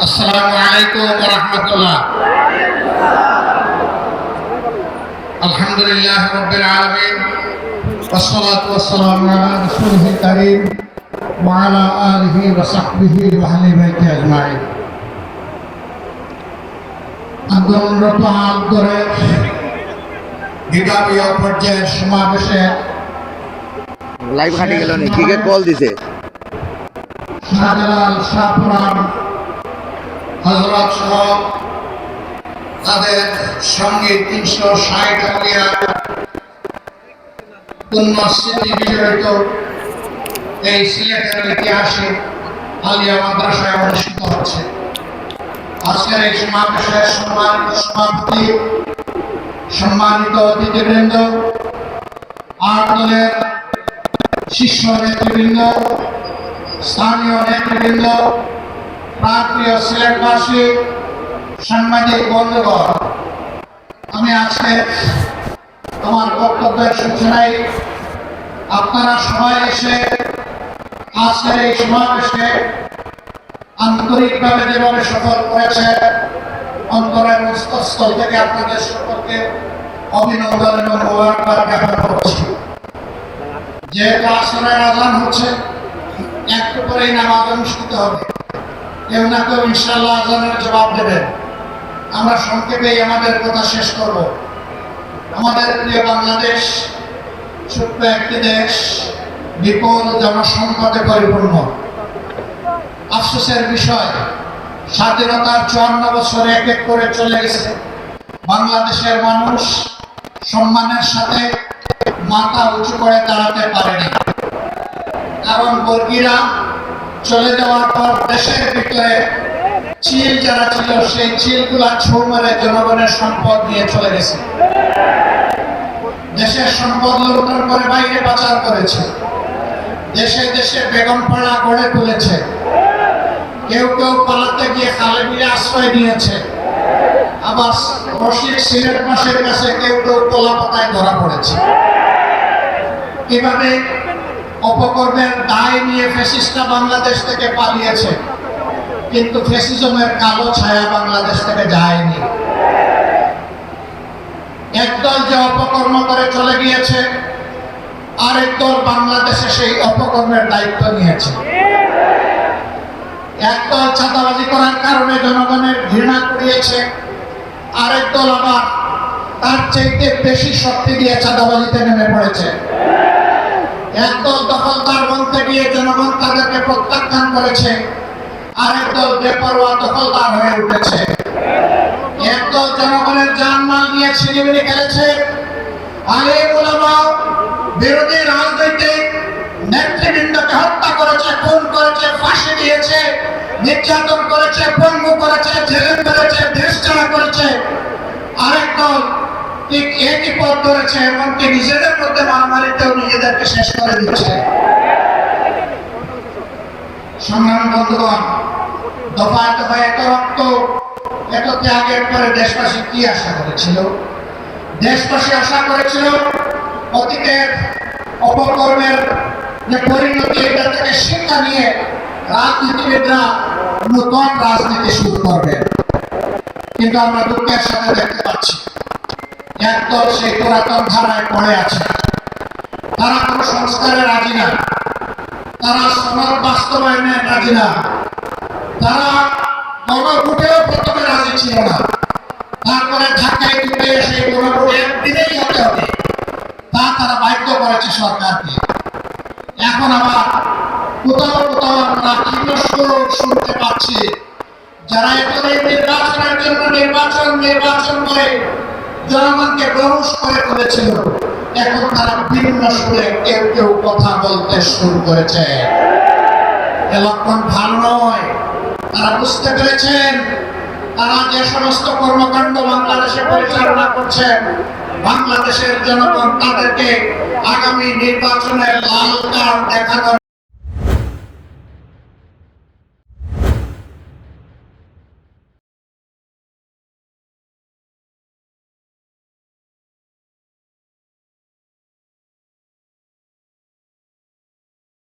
আসসালামু আলাইকুম ওয়া রাহমাতুল্লাহ। আলহামদুলিল্লাহ রাব্বিল আলামিন ওয়াসসালাতু ওয়াসসালামু আলা রাসূলিল কারীম ওয়া আলা আলিহি ওয়া সাহবিহি ওয়া আহলি বাইতি আজমাইন। আন্দোলনরত করে বিভাগীয় পর্যায়ের সমাবেশে লাইভ খাটি গেল নি কি কল দিছে শাহজালাল শাহপুরান হযরত সহ তাদের সঙ্গে 360 আলিয়া পুণ্যস্মৃতি বিজড়িত এই সিলেটের ইতিহাসে আলিয়া মাদ্রাসায় অনুষ্ঠিত হচ্ছে। আজকের এই সমাবেশের সম্মানিত সভাপতি, সম্মানিত অতিথিবৃন্দ, আট দলের শীর্ষ নেতৃবৃন্দ, স্থানীয় নেতৃবৃন্দ, প্রান্তীয় সিলেটবাসী, সাংবাদিক বন্ধুগণ, আমি আজকে আমার বক্তব্যের সূচনায় আপনারা সবাই এসে আজকের এই সমাবেশে আন্তরিকভাবে যেভাবে সফল করেছে, অন্তরের স্থল থেকে আপনাদের সকলকে অভিনন্দন এবং মোবারকবাদ জ্ঞাপন করছি। যেহেতু আসরের আযান হচ্ছে, একটু পরেই নামাজ অনুষ্ঠিত হবে। কেউ না কেউ ইনশাআল্লাহ আযানের জবাব দেবেন। আমরা সংক্ষেপেই আমাদের কথা শেষ করব। আমাদের প্রিয় বাংলাদেশ ছোট্ট একটি দেশ, বিপুল জনসম্পদে পরিপূর্ণ। আফসোসের বিষয়, স্বাধীনতার 54 বছর এক এক করে চলে গেছে, বাংলাদেশের মানুষ সম্মানের সাথে মাথা উঁচু করে দাঁড়াতে পারেনি। কারণ বর্গীরা চলে যাওয়ার পর দেশের ভিতরে চিল যারা ছিল, সেই চিলগুলা ছৌ মেরে জনগণের সম্পদ নিয়ে চলে গেছে। দেশের সম্পদ লুণ্ঠন করে বাইরে পাচার করেছে। দেশে দেশে বেগমপাড়া গড়ে তুলেছে। কেউ কেউ পালাতে গিয়ে খালে বিলে আশ্রয় নিয়েছে। আবার রশিদ সিলেট মাসের কাছে কেউ কেউ পোলা পাতায় ধরা পড়েছে। কিভাবে অপকর্মের দায় নিয়ে ফ্যাসিস্টরা বাংলাদেশ থেকে পালিয়েছে, কিন্তু ফ্যাসিজমের কালো ছায়া বাংলাদেশ থেকে যায়নি। একদল যে অপকর্ম করে চলে গিয়েছে, আরেক দল বাংলাদেশে সেই অপকর্মের দায়িত্ব নিয়েছে। একদল চাঁদাবাজি করার কারণে জনগণের ঘৃণা কুড়িয়েছে, আরেক দল আবার তার চাইতে বেশি শক্তি দিয়ে চাঁদাবাজিতে নেমে পড়েছে। একদল দখলদার বলতে গিয়ে জনগণ তাদেরকে প্রত্যাখ্যান করেছে, আরেক দল বেপরোয়া দখলদার হয়ে উঠেছে। একদল জনগণের জানমাল নিয়ে ছিনিমিনি খেলেছে, আলেম ওলামা বিরোধী রাজনৈতিক নেতৃবৃন্দকে হত্যা করেছে, খুন করেছে, ফাঁসি দিয়েছে, নির্যাতন করেছে, পঙ্গু করেছে, জেলে করেছে, দেশ ছাড়া করেছে। আরেক দল ঠিক একই পথ ধরেছে, এমনকি নিজেদের মধ্যে মারামারিতেও নিজেদেরকে শেষ করে দিচ্ছে। সংগ্রামী বন্ধুগণ, দফায় দফায় এত রক্ত, এত ত্যাগের পরে দেশবাসী কি আশা করেছিল? দেশবাসী আশা করেছিল অতীতের অপকর্মের যে পরিণতি, এটা থেকে শিক্ষা নিয়ে রাজনীতিবিদরা নতুন রাজনীতি শুরু করবে। কিন্তু আমরা দুঃখের সাথে দেখতে পাচ্ছি, একদল সেই পুরাতন ধারায় পড়ে আছে। তারা কোনো সংস্কারে রাজি না, তারা সমাজ বাস্তবায়নে রাজি না, তারা গণভোটেও প্রথমে রাজি ছিল না, তারপরে ঢাকায় ঢুকে সেই গণভোটে একদিনেই হতে হবে তা তারা বাধ্য করেছে সরকারকে। এখন আবার কোথাও কোথাও আমরা ভিন্ন সুর শুনতে পাচ্ছি, যারা এতদিন নির্বাচনের জন্য নির্বাচন করে জনগণকে বেহুশ করে তুলেছিল, এখন তারা ভিন্ন সুরে কেউ কেউ কথা বলতে শুরু করেছে। এ লক্ষণ ভালো নয়। তারা বুঝতে পেরেছেন, তারা যে সমস্ত কর্মকাণ্ড বাংলাদেশে পরিচালনা করছেন, বাংলাদেশের জনগণ তাদেরকে আগামী নির্বাচনে লাল কার্ড দেখানোর